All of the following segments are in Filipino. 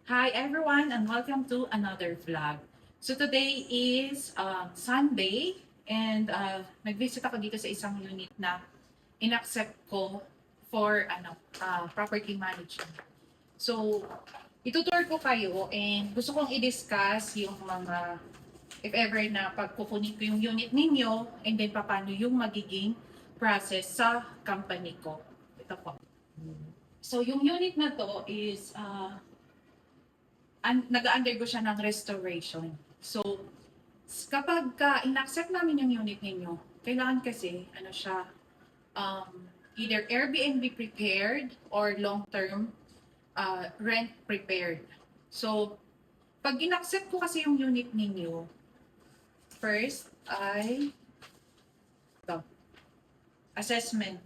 Hi everyone and welcome to another vlog. So today is Sunday and nag-visit ako dito sa isang unit na inaccept ko for property management. So itutour ko kayo and gusto kong i-discuss yung mga if ever na pagkukunin ko yung unit ninyo and then paano yung magiging process sa company ko. Ito po. So yung unit na to is nag-undergo siya ng restoration. So, kapag in-accept namin yung unit ninyo, kailangan kasi, either Airbnb prepared or long-term rent prepared. So, pag in-accept ko kasi yung unit ninyo, first ay ito, assessment.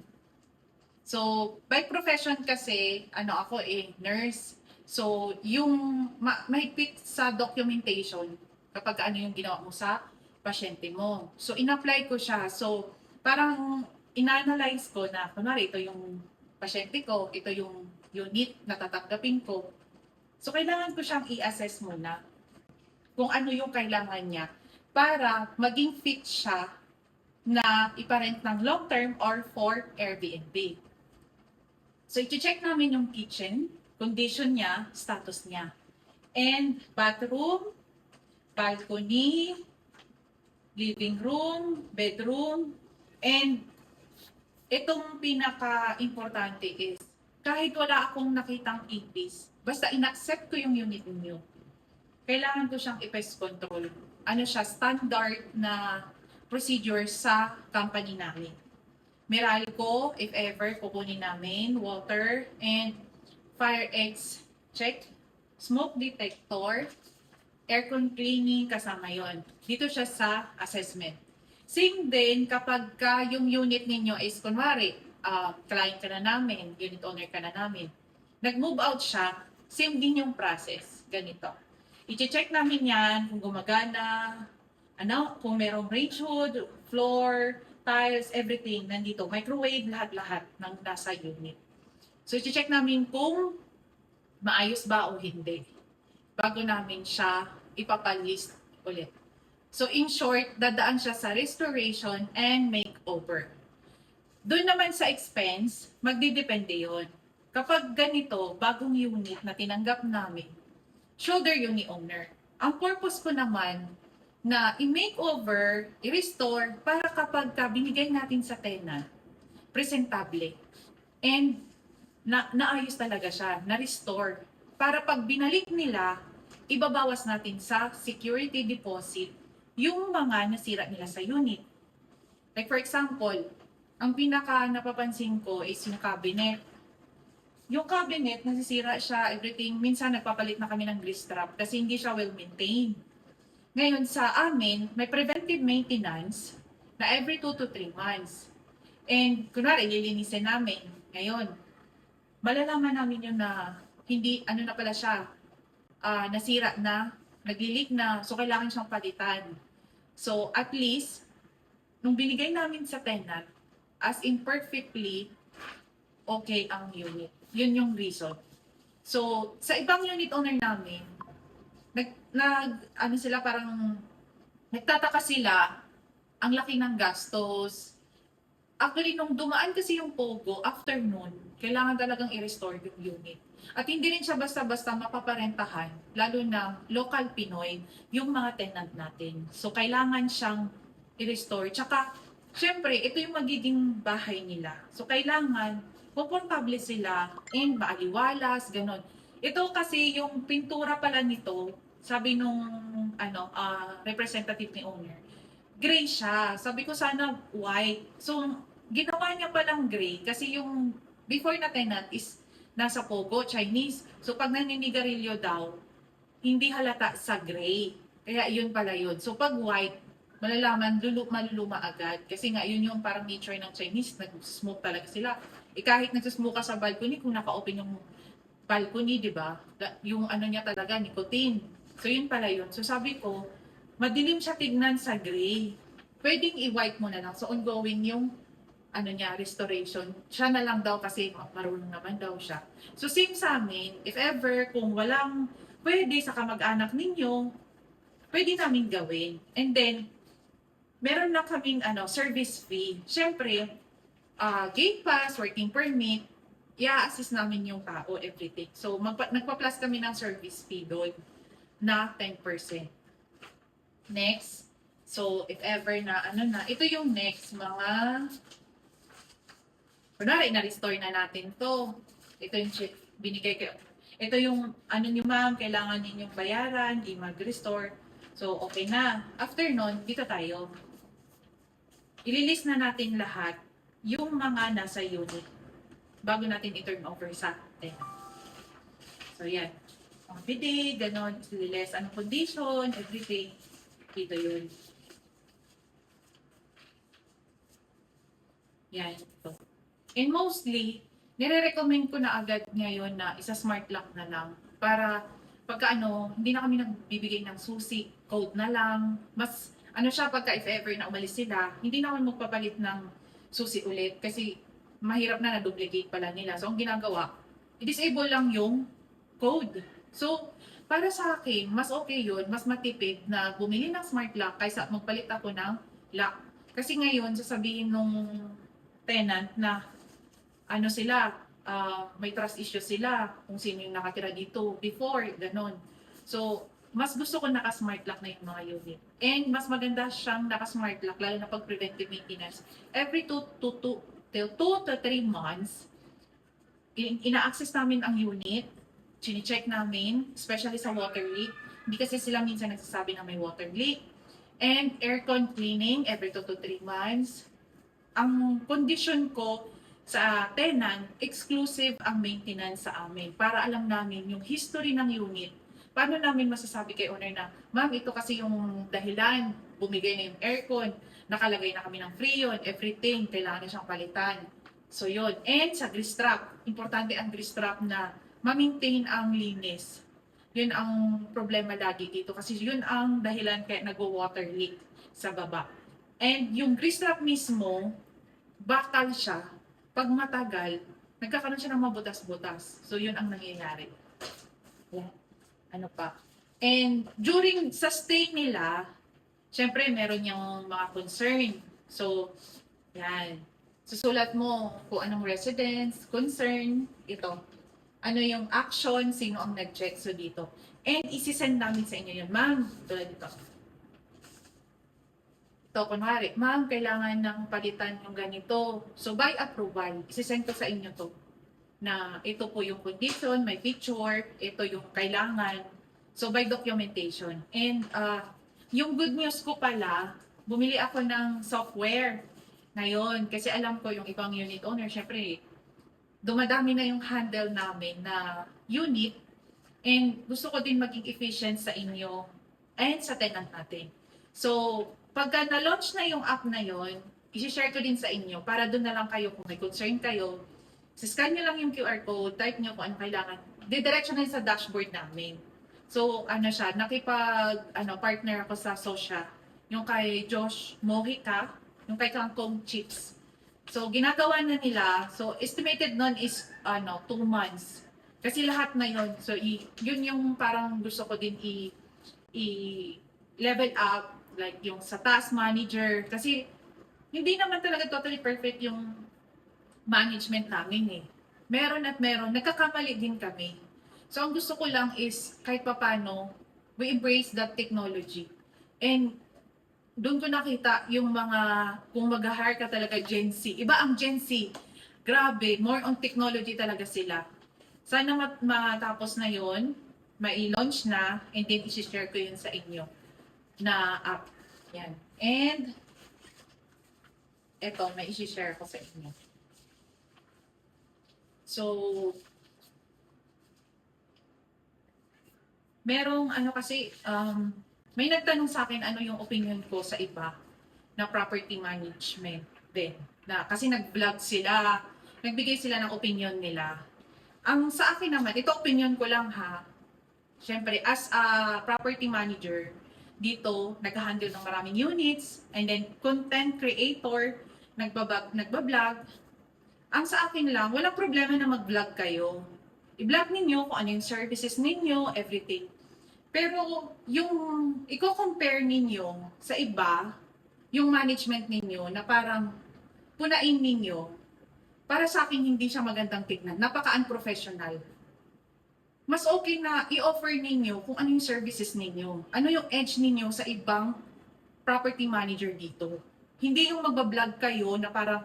So, by profession kasi, ako nurse. So, yung mahigpit sa documentation kapag ano yung ginawa mo sa pasyente mo. So, in-apply ko siya. So, parang in-analyze ko na, kunwari, ito yung pasyente ko, ito yung unit na tatanggapin ko. So, kailangan ko siyang i-assess muna kung ano yung kailangan niya para maging fit siya na iparent ng long term or for Airbnb. So, i-check namin yung kitchen, condition niya, status niya. And bathroom, balcony, living room, bedroom, and itong pinaka-importante is, kahit wala akong nakitang ipis, basta in-accept ko yung unit niyo, kailangan ko siyang i-pest control. Ano siya, standard na procedure sa company namin. Meralco, if ever, kukunin namin, water, and fire eggs check, smoke detector, aircon cleaning, kasama yon. Dito siya sa assessment. Same din kapag yung unit ninyo is, kunwari, client ka na namin, unit owner ka na namin, nag-move out siya, same din yung process. Ganito. I-check namin yan kung gumagana, kung merong range hood, floor, tiles, everything nandito. Microwave, lahat-lahat ng nasa unit. So, i-check namin kung maayos ba o hindi bago namin siya ipapalist ulit. So, in short, dadaan siya sa restoration and makeover. Doon naman sa expense, magdidepende yon. Kapag ganito, bagong unit na tinanggap namin, shoulder yun ni owner. Ang purpose ko naman, na i-makeover, i-restore, para kapag binigay natin sa tenant, presentable. And naayos talaga siya, na-restore. Para pag binalik nila, ibabawas natin sa security deposit yung mga nasira nila sa unit. Like for example, ang pinaka napapansin ko is yung cabinet. Yung cabinet, nasisira siya, everything. Minsan nagpapalit na kami ng grease trap kasi hindi siya well-maintained. Ngayon sa amin, may preventive maintenance na every 2 to 3 months. And kunwari, lilinisin namin. Ngayon, malalaman namin yun na hindi, na pala siya, nasira na, nag-leak na, so kailangan siyang palitan. So at least, nung binigay namin sa tenant, as in perfectly okay ang unit. Yun yung reason. So, sa ibang unit owner namin, sila parang, nagtataka sila, ang laki ng gastos. Actually, nung dumaan kasi yung Pogo, afternoon, kailangan talagang i-restore yung unit. At hindi rin siya basta-basta mapaparentahan, lalo na local Pinoy, yung mga tenant natin. So, kailangan siyang i-restore. Tsaka, syempre, ito yung magiging bahay nila. So, kailangan, komportable sila, and maaliwalas, ganon. Ito kasi yung pintura pala nito, sabi nung representative ni owner, gray siya. Sabi ko sana white. So, ginawa niya palang gray kasi yung before na tenant is nasa Pogo, Chinese. So, pag naninigarilyo daw, hindi halata sa gray. Kaya yun pala yun. So, pag white, malalaman, maluluma agad. Kasi nga, yun yung parang nature ng Chinese. Nag-smoke talaga sila. Kahit nag-smoke ka sa balcony, kung naka-open yung balcony, di ba? Yung niya talaga, nicotine. So, yun pala yun. So, sabi ko, madilim siya tignan sa gray. Pwedeng i-white mo na lang. So, ongoing yung restoration. Siya na lang daw kasi marunong naman daw siya. So, same sa amin, if ever, kung walang pwede sa kamag-anak ninyo, pwede namin gawin. And then, meron na kaming service fee. Siyempre, gate pass, working permit, i-assist namin yung tao, everything. So, nagpa-plus kami ng service fee doon na 10%. Next. So, if ever na, ito yung next, kunwari, na-restore na natin to. Ito yung check, binigay ko. Ito yung, nyo ma'am, kailangan ninyong bayaran, i-mag-restore. So, okay na. After nun, dito tayo. Ililist na natin lahat yung mga nasa unit bago natin i-turn over sa atin. So, yan. Mga bidet, ganon, ililist, anong condition, everything. Dito yun. Yan. Ito. And mostly, nire-recommend ko na agad ngayon na isa-smart lock na lang para pagka hindi na kami nagbibigay ng susi, code na lang. Mas siya pagka if ever na umalis sila, hindi na kami magpapalit ng susi ulit kasi mahirap na na-duplicate pala nila. So, ang ginagawa, i-disable lang yung code. So, para sa akin, mas okay yun, mas matipid na bumili ng smart lock kaysa magpalit ako ng lock. Kasi ngayon, sasabihin nung tenant na sila, may trust issue sila kung sino yung nakatira dito before, ganon. So, mas gusto ko naka-smart lock na yung mga unit. And mas maganda siyang naka-smart lock, lalo na pag preventive maintenance. Every 2 to 3 months, ina-access namin ang unit, chine-check namin, especially sa water leak. Hindi kasi sila minsan nagsasabi na may water leak. And aircon cleaning every 2 to 3 months. Ang condition ko sa tenant, exclusive ang maintenance sa amin para alam namin yung history ng unit. Paano namin masasabi kay owner na, ma'am, ito kasi yung dahilan, bumigay na yung aircon, nakalagay na kami ng freon, everything, kailangan na siyang palitan. So yun. And sa grease trap, importante ang grease trap na ma-maintain ang linis. Yun ang problema lagi dito kasi yun ang dahilan kaya nagwo-water leak sa baba. And yung grease trap mismo, bakal siya. Pag matagal, nagkakaroon siya ng mabutas-butas. So, yun ang nangyayari. Yeah. Ano pa? And during sa stay nila, syempre, meron yung mga concern. So, yan. Susulat mo kung anong residence, concern, ito. Ano yung action, sino ang nag-check. So, dito. And isi-send namin sa inyo yun. Ma'am, tulad dito. Ito, kunwari, ma'am, kailangan ng palitan yung ganito. So, by approval, isi-send ko sa inyo to. Na ito po yung condition, may picture, ito yung kailangan. So, by documentation. And, yung good news ko pala, bumili ako ng software ngayon. Kasi alam ko yung ibang unit owner, syempre, dumadami na yung handle namin na unit. And gusto ko din maging efficient sa inyo and sa tenant natin. So, pagka na-launch na yung app na yon, i-share ko din sa inyo para doon na lang kayo kung may concern kayo. Scan nyo lang yung QR code, type nyo kung ano kailangan. Didiretso na yun sa dashboard namin. So, siya, partner ako sa Sosya. Yung kay Josh Mojica, yung kay Kangkong Chips. So, ginagawa na nila. So, estimated nun is, 2 months. Kasi lahat na yun. So, yun yung parang gusto ko din i-level up. Like yung sa task manager. Kasi, hindi naman talaga totally perfect yung management namin eh. Meron at meron. Nagkakamali din kami. So, ang gusto ko lang is, kahit papano, we embrace that technology. And, doon ko nakita yung mga, kung mag-hire ka talaga Gen Z. Iba ang Gen Z. Grabe, more on technology talaga sila. Sana matapos na yon, mai-launch na, and then isi-share ko yun sa inyo na app. Yan. And, eto, may isi-share ko sa inyo. So, merong may nagtanong sa akin ano yung opinion ko sa iba na property management din. Kasi nag-vlog sila, nagbigay sila ng opinion nila. Ang sa akin naman, ito opinion ko lang ha. Siyempre, as a property manager, dito, nag-handle ng maraming units, and then content creator, nagbablog. Ang sa akin lang, walang problema na mag-vlog kayo. I-vlog ninyo kung ano yung services ninyo, everything. Pero yung i-compare ninyo sa iba, yung management ninyo na parang punain ninyo, para sa akin hindi siya magandang tignan. Napaka-unprofessional. Mas okay na i-offer ninyo kung ano yung services ninyo. Ano yung edge ninyo sa ibang property manager dito. Hindi yung magbablog kayo na parang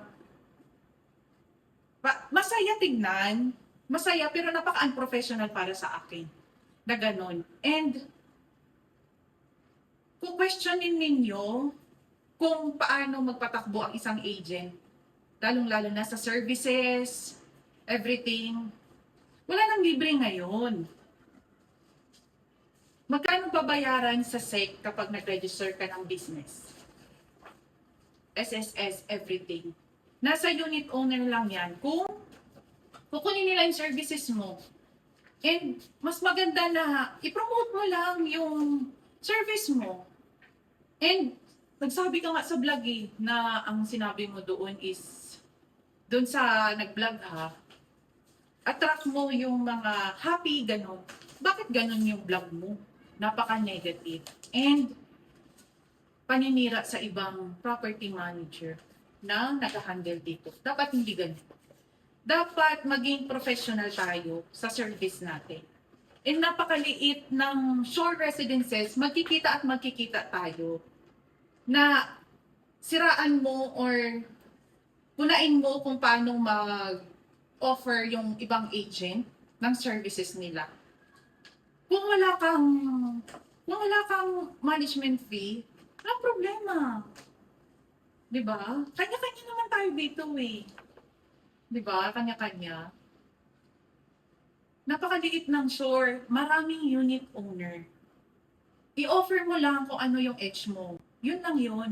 masaya tignan, masaya pero napaka-unprofessional para sa akin. Na ganon. And kung questionin ninyo kung paano magpatakbo ang isang agent, lalong-lalo na sa services, everything, wala nang libre ngayon. Magkano babayaran sa SEC kapag nag-register ka ng business? SSS, everything. Nasa unit owner lang yan. Kung kukunin nila yung services mo, and mas maganda na i-promote mo lang yung service mo. And nagsabi ka nga sa vlog na ang sinabi mo doon is, doon sa nag-vlog attract mo yung mga happy, ganon. Bakit ganon yung vlog mo? Napaka-negative. And paninira sa ibang property manager na nag-handle dito. Dapat hindi ganito. Dapat maging professional tayo sa service natin. And napakaliit ng shore residences, magkikita at magkikita tayo na siraan mo or punain mo kung paano mag-offer yung ibang agent ng services nila. Kung wala kang management fee, walang problema. 'Di ba? Kanya-kanya naman tayo dito eh. 'Di ba? Kanya-kanya. Napakaliit ng shore, maraming unit owner. I-offer mo lang kung ano yung edge mo. Yun lang yun.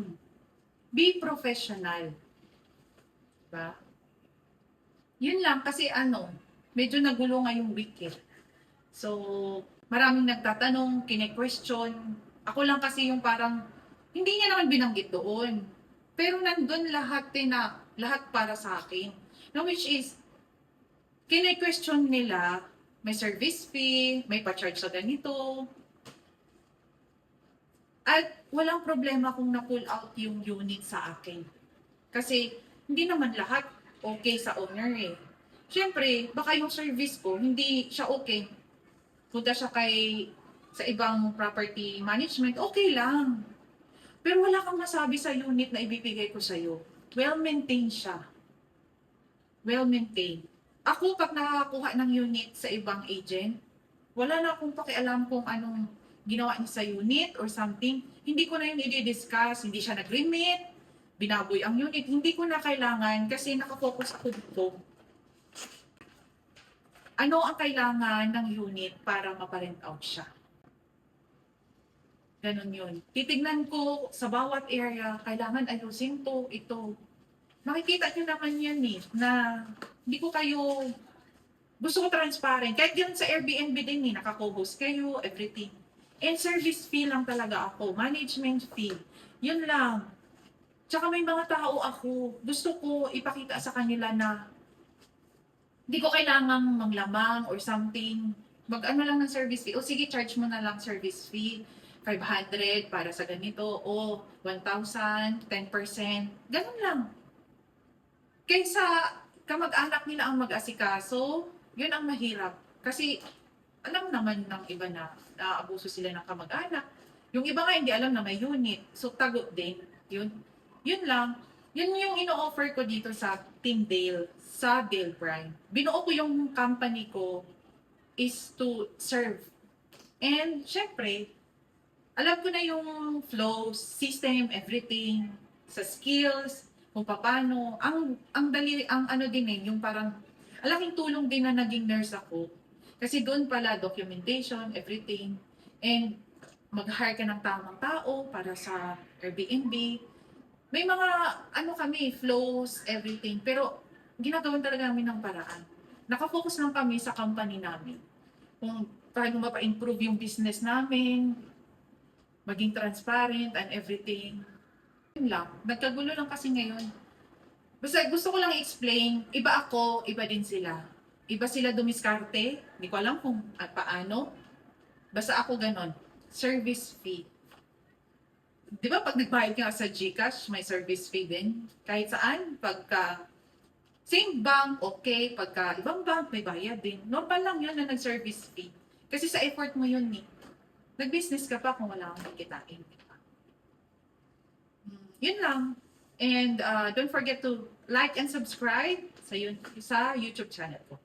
Be professional. 'Di ba? Yun lang kasi medyo nagulo ngayong week eh. So, maraming nagtatanong, kine-question. Ako lang kasi yung parang, hindi niya naman binanggit doon. Pero nandun lahat lahat para sa akin. Now, which is, kine-question nila, may service fee, may pa-charge sa ganito. At walang problema kung na-pull out yung unit sa akin. Kasi, hindi naman lahat okay sa owner eh. Siyempre, baka yung service ko, hindi siya okay. Punta siya sa ibang property management, okay lang. Pero wala kang masabi sa unit na ibibigay ko sa'yo. Well-maintained siya. Well-maintained. Ako, pag nakakuha ng unit sa ibang agent, wala na akong pakialam kung anong ginawa niya sa unit or something. Hindi ko na yun i-discuss. Hindi siya nag-remit, binaboy ang unit. Hindi ko na kailangan kasi nakafocus ako dito. Ano ang kailangan ng unit para ma-parent out siya? Ganon yun. Titignan ko sa bawat area, kailangan ayusin to, ito. Makikita nyo naman yan na hindi ko kayo, gusto ko transparent. Kahit yun sa Airbnb din naka-co-host kayo, everything. And service fee lang talaga ako, management fee. Yun lang. Tsaka may mga tao ako, gusto ko ipakita sa kanila na hindi ko kailangang manglamang or something. Mag-ano lang ng service fee. O sige, charge mo na lang service fee. 500 para sa ganito. O 1,000, 10%. Ganun lang. Kaysa kamag-anak nila ang mag-asikaso, yun ang mahirap. Kasi alam naman ng iba na naabuso sila ng kamag-anak. Yung iba nga hindi alam na may unit. So tagot din. Yun lang. Yun yung ino-offer ko dito sa Team Dale, sa Dale Prime. Binuo ko yung company ko is to serve. And syempre, alam ko na yung flows, system, everything, sa skills, kung paano. Ang ano din yung parang, alaking tulong din na naging nurse ako. Kasi doon pala, documentation, everything. And mag-hire ka ng tamang tao para sa Airbnb. May mga, kami, flows, everything. Pero, ginagawan talaga namin ng paraan. Nakafocus lang kami sa company namin. Kung paano mapa-improve yung business namin, maging transparent and everything. Yun lang. Nagkagulo lang kasi ngayon. Basta gusto ko lang i-explain, iba ako, iba din sila. Iba sila dumiskarte. Hindi ko alam kung paano. Basta ako ganon. Service fee. Di ba pag nagbayad ka sa GCash, may service fee din? Kahit saan, pagka same bank, okay. Pagka ibang bank, may bayad din. Normal lang yun na nag-service fee. Kasi sa effort mo yun eh. Nag-business ka pa kung wala kang kikitain. Diba? Yun lang. And don't forget to like and subscribe sa YouTube channel ko.